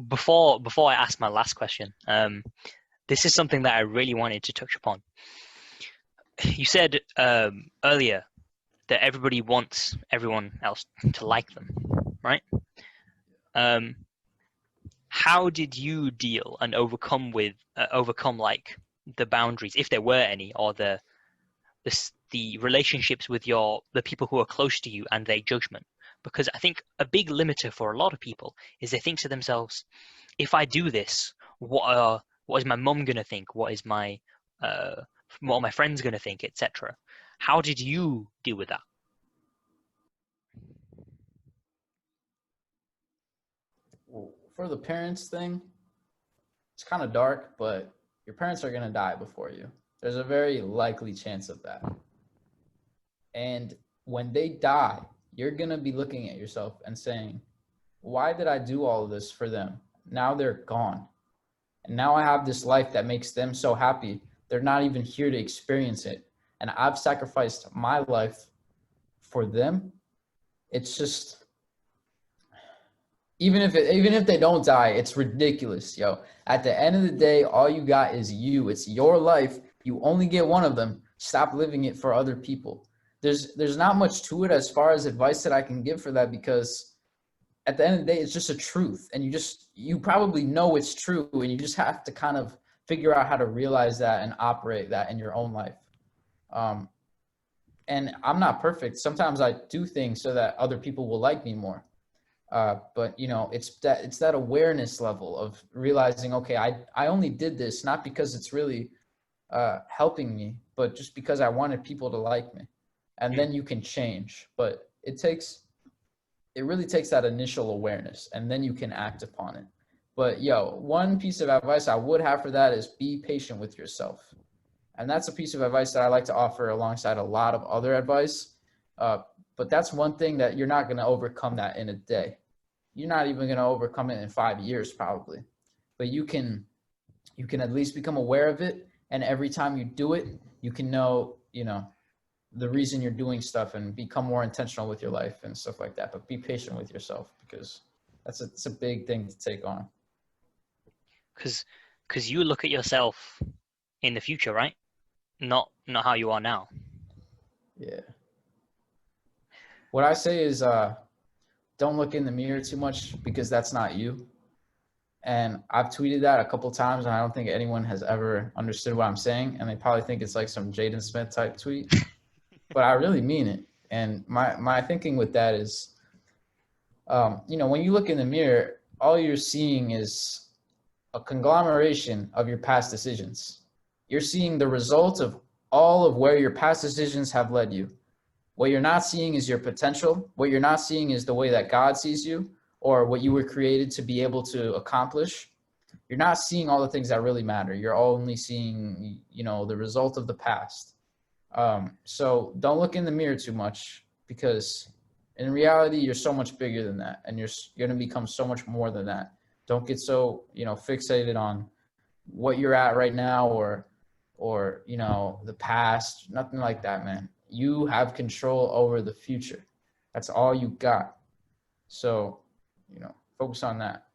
before I ask my last question, this is something that I really wanted to touch upon. You said earlier that everybody wants everyone else to like them, right? How did you deal and overcome like the boundaries, if there were any, or the relationships with the people who are close to you and their judgment? Because I think a big limiter for a lot of people is they think to themselves, if I do this, what is my mum gonna think? What are my friends gonna think, etc. How did you deal with that? Well, for the parents thing, it's kind of dark, but your parents are going to die before you. There's a very likely chance of that. And when they die, you're going to be looking at yourself and saying, why did I do all of this for them? Now they're gone. And now I have this life that makes them so happy. They're not even here to experience it. And I've sacrificed my life for them. It's just, even if they don't die, it's ridiculous, yo. At the end of the day, all you got is you. It's your life. You only get one of them. Stop living it for other people. There's not much to it as far as advice that I can give for that, because at the end of the day, it's just a truth, and you probably know it's true, and you just have to kind of figure out how to realize that and operate that in your own life. And I'm not perfect. Sometimes I do things so that other people will like me more. But it's that awareness level of realizing, okay, I only did this not because it's really helping me, but just because I wanted people to like me. And then you can change, but it really takes that initial awareness, and then you can act upon it. But one piece of advice I would have for that is be patient with yourself. And that's a piece of advice that I like to offer alongside a lot of other advice. But that's one thing that you're not going to overcome that in a day. You're not even going to overcome it in 5 years probably. But you can at least become aware of it. And every time you do it, you can know, the reason you're doing stuff, and become more intentional with your life and stuff like that. But be patient with yourself, because it's a big thing to take on. Because you look at yourself in the future, right? Not how you are now. Yeah. What I say is, don't look in the mirror too much, because that's not you. And I've tweeted that a couple times, and I don't think anyone has ever understood what I'm saying. And they probably think it's like some Jaden Smith type tweet, but I really mean it. And my thinking with that is, when you look in the mirror, all you're seeing is a conglomeration of your past decisions. You're seeing the result of all of where your past decisions have led you. What you're not seeing is your potential. What you're not seeing is the way that God sees you, or what you were created to be able to accomplish. You're not seeing all the things that really matter. You're only seeing, the result of the past. So don't look in the mirror too much, because in reality, you're so much bigger than that, and you're going to become so much more than that. Don't get so, fixated on what you're at right now, or the past. Nothing like that, man. You have control over the future. That's all you got. So, focus on that.